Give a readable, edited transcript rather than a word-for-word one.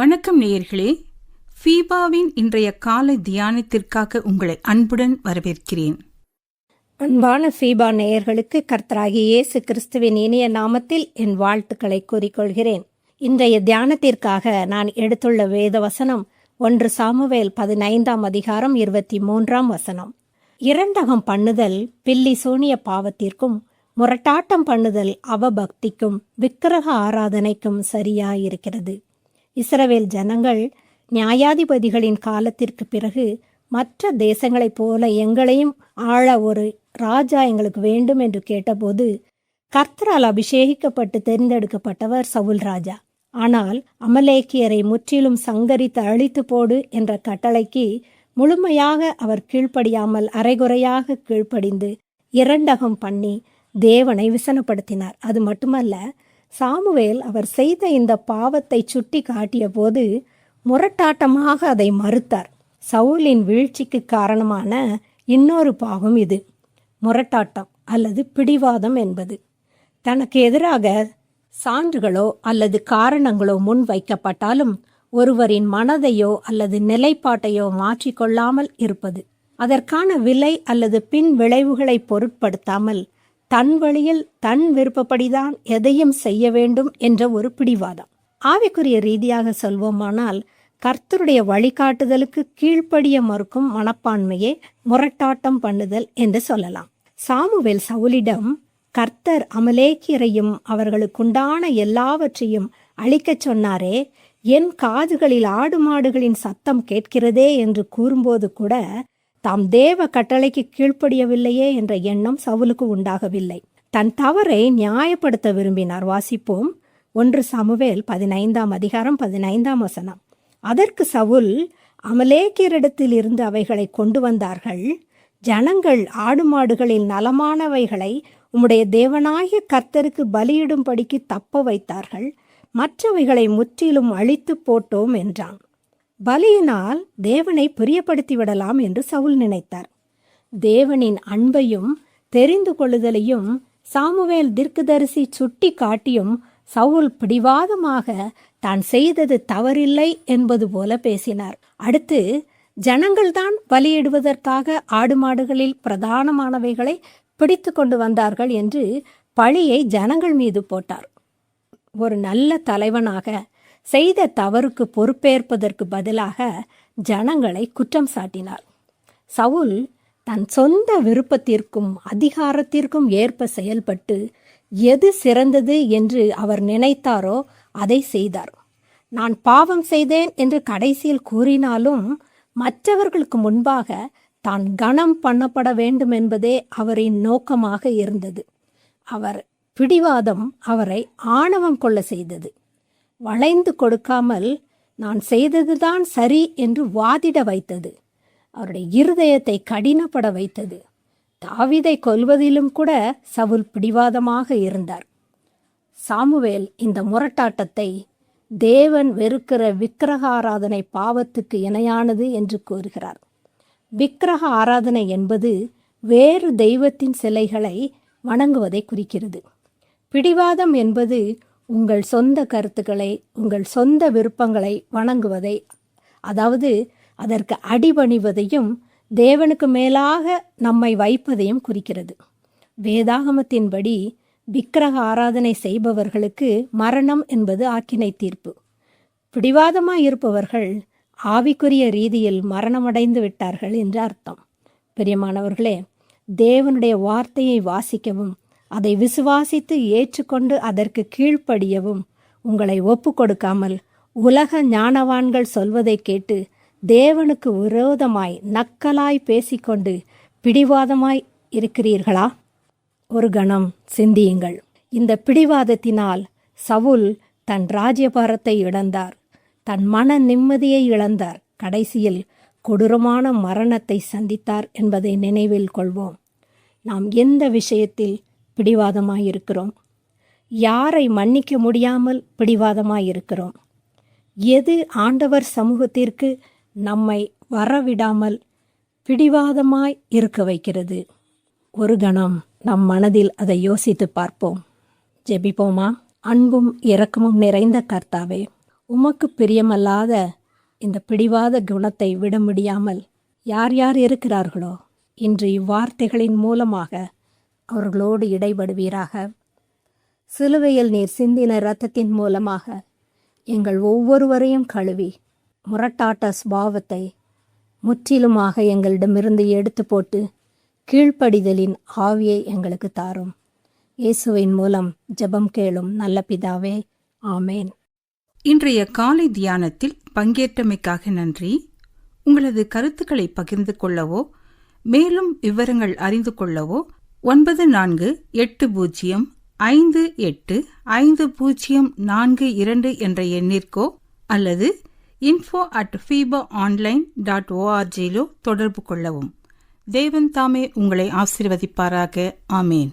வணக்கம் நேயர்களே, ஃபீபாவின் இன்றைய காலை தியானத்திற்காக உங்களை அன்புடன் வரவேற்கிறேன். அன்பான ஃபீபா நேயர்களுக்கு கர்த்தராகிய இயேசு கிறிஸ்துவின் இனிய நாமத்தில் என் வாழ்த்துக்களை கூறிக்கொள்கிறேன். இன்றைய தியானத்திற்காக நான் எடுத்துள்ள வேத வசனம் 1 சாமுவேல் 15ஆம் அதிகாரம் 23ஆம் வசனம். இரண்டகம் பண்ணுதல் பில்லி சூனிய பாவத்திற்கும், முரட்டாட்டம் பண்ணுதல் அவபக்திக்கும் விக்கிரக ஆராதனைக்கும் சரியாயிருக்கிறது. இஸ்ரவேல் ஜனங்கள் நியாயாதிபதிகளின் காலத்திற்கு பிறகு மற்ற தேசங்களைப் போல எங்களையும் ஆள ஒரு ராஜா எங்களுக்கு வேண்டும் என்று கேட்டபோது கர்த்தரால் அபிஷேகிக்கப்பட்டு தெரிந்தெடுக்கப்பட்டவர் சவுல் ராஜா. ஆனால் அமலேக்கியரை முற்றிலும் சங்கரித்து அழித்து போடு என்ற கட்டளைக்கு முழுமையாக அவர் கீழ்ப்படியாமல் அரைகுறையாக கீழ்ப்படிந்து இரண்டகம் பண்ணி தேவனை விசனப்படுத்தினார். அது மட்டுமல்ல, சாமுவேல் அவர் செய்த இந்த பாவத்தை சுட்டி காட்டிய போது முரட்டாட்டமாக அதை மறுத்தார். சவுலின் வீழ்ச்சிக்கு காரணமான இன்னொரு பாவம் இது, முரட்டாட்டம் அல்லது பிடிவாதம் என்பது. தனக்கு எதிராக சான்றுகளோ அல்லது காரணங்களோ முன் வைக்கப்பட்டாலும் ஒருவரின் மனதையோ அல்லது நிலைப்பாட்டையோ மாற்றிக்கொள்ளாமல் இருப்பது, அதற்கான விலை அல்லது பின் விளைவுகளை பொருட்படுத்தாமல் தன் வழியில் தன் விருப்பப்படிதான் எதையும் செய்ய வேண்டும் என்ற ஒரு பிடிவாதம். ஆவிக்குரிய ரீதியாக சொல்வோமானால் கர்த்தருடைய வழிகாட்டுதலுக்கு கீழ்ப்படிய மறுக்கும் மனப்பான்மையே முரட்டாட்டம் பண்ணுதல் என்று சொல்லலாம். சாமுவேல் சவுலிடம் கர்த்தர் அமலேக்கியரையும் அவர்களுக்குண்டான எல்லாவற்றையும் அழிக்கச் சொன்னாரே, என் காதுகளில் ஆடு மாடுகளின் சத்தம் கேட்கிறதே என்று கூறும்போது கூட தாம் தேவ கட்டளைக்கு கீழ்ப்படியவில்லையே என்ற எண்ணம் சவுலுக்கு உண்டாகவில்லை. தன் தவறை நியாயப்படுத்த விரும்பினார். வாசிப்போம் 1 சாமுவேல் 15ஆம் அதிகாரம் 15ஆம் வசனம். அதற்கு சவுல், அமலேக்கியரிடத்தில் இருந்து அவைகளை கொண்டு வந்தார்கள். ஜனங்கள் ஆடு மாடுகளில் நலமானவைகளை உம்முடைய தேவனாகிய கர்த்தருக்கு பலியிடும்படிக்கு தப்ப வைத்தார்கள், மற்றவைகளை முற்றிலும் அழித்து போட்டோம் என்றான். பலியினால் தேவனை பிரியப்படுத்தி விடலாம் என்று சவுல் நினைத்தார். தேவனின் அன்பையும் தெரிந்து கொள்ளுதலையும் சாமுவேல் தீர்க்கதரிசி சுட்டி காட்டியும் சவுல் பிடிவாதமாக தான் செய்தது தவறில்லை என்பது போல பேசினார். அடுத்து, ஜனங்கள்தான் பலியிடுவதற்காக ஆடு மாடுகளில் பிரதானமானவைகளை பிடித்து கொண்டு வந்தார்கள் என்று பழியை ஜனங்கள் மீது போட்டார். ஒரு நல்ல தலைவனாக செய்த தவறுக்கு பொறுப்பேற்பதற்கு பதிலாக ஜனங்களை குற்றம் சாட்டினார். சவுல் தன் சொந்த விருப்பத்திற்கும் அதிகாரத்திற்கும் ஏற்ப செயல்பட்டு எது சிறந்தது என்று அவர் நினைத்தாரோ அதை செய்தார். நான் பாவம் செய்தேன் என்று கடைசியில் கூறினாலும் மற்றவர்களுக்கு முன்பாக தான் கனம் பண்ணப்பட வேண்டும் என்பதே அவரின் நோக்கமாக இருந்தது. அவர் பிடிவாதம் அவரை ஆணவம் கொள்ள செய்தது. வளைந்து கொடுக்காமல் நான் செய்ததுதான் சரி என்று வாதிட வைத்தது. அவருடைய இருதயத்தை கடினப்பட வைத்தது. தாவீதை கொல்வதிலும் கூட சவுல் பிடிவாதமாக இருந்தார். சாமுவேல் இந்த முரட்டாட்டத்தை தேவன் வெறுக்கிற விக்கிரக ஆராதனை பாவத்துக்கு இணையானது என்று கூறுகிறார். விக்கிரக ஆராதனை என்பது வேறு தெய்வத்தின் சிலைகளை வணங்குவதை குறிக்கிறது. பிடிவாதம் என்பது உங்கள் சொந்த கருத்துக்களை, உங்கள் சொந்த விருப்பங்களை வணங்குவதை, அதாவது அதற்கு அடிபணிவதையும் தேவனுக்கு மேலாக நம்மை வைப்பதையும் குறிக்கிறது. வேதாகமத்தின்படி விக்கிரக ஆராதனை செய்பவர்களுக்கு மரணம் என்பது ஆக்கினை தீர்ப்பு. பிடிவாதமாய் இருப்பவர்கள் ஆவிக்குரிய ரீதியில் மரணமடைந்து விட்டார்கள் என்று அர்த்தம். பிரியமானவர்களே, தேவனுடைய வார்த்தையை வாசிக்கவும் அதை விசுவாசித்து ஏற்றுக்கொண்டு அதற்கு கீழ்ப்படியவும் உங்களை ஒப்பு கொடுக்காமல் உலக ஞானவான்கள் சொல்வதை கேட்டு தேவனுக்கு விரோதமாய் நக்கலாய் பேசிக்கொண்டு பிடிவாதமாய் இருக்கிறீர்களா? ஒரு கணம் சிந்தியுங்கள். இந்த பிடிவாதத்தினால் சவுல் தன் ராஜ்யபாரத்தை இழந்தார், தன் மன நிம்மதியை இழந்தார், கடைசியில் கொடூரமான மரணத்தை சந்தித்தார் என்பதை நினைவில் கொள்வோம். நாம் எந்த விஷயத்தில் பிடிவாதமாயிருக்கிறோம்? யாரை மன்னிக்க முடியாமல் பிடிவாதமாயிருக்கிறோம்? எது ஆண்டவர் சமூகத்திற்கு நம்மை வரவிடாமல் பிடிவாதமாய் இருக்க வைக்கிறது? ஒரு கணம் நம் மனதில் அதை யோசித்து பார்ப்போம். ஜெபிப்போமா? அன்பும் இரக்கமும் நிறைந்த கர்த்தாவே, உமக்கு பிரியமல்லாத இந்த பிடிவாத குணத்தை விட முடியாமல் யார் யார் இருக்கிறார்களோ இன்று இவ்வார்த்தைகளின் மூலமாக அவர்களோடு இடைபடுவீராக. சிலுவையில் நீர் சிந்தின இரத்தத்தின் மூலமாக எங்கள் ஒவ்வொருவரையும் கழுவி முரட்டாட்ட சுபாவத்தை முற்றிலுமாக எங்களிடமிருந்து எடுத்து போட்டு கீழ்ப்படிதலின் ஆவியை எங்களுக்கு தாரும். இயேசுவின் மூலம் ஜெபம் கேளும் நல்ல பிதாவே, ஆமேன். இன்றைய காலை தியானத்தில் பங்கேற்றமைக்காக நன்றி. உங்களது கருத்துக்களை பகிர்ந்து கொள்ளவோ மேலும் விவரங்கள் அறிந்து கொள்ளவோ 9458585042 என்ற எண்ணிற்கோ அல்லது info@fibaonline.org தொடர்பு கொள்ளவும். தேவன் தாமே உங்களை ஆசீர்வதிப்பாராக. ஆமேன்.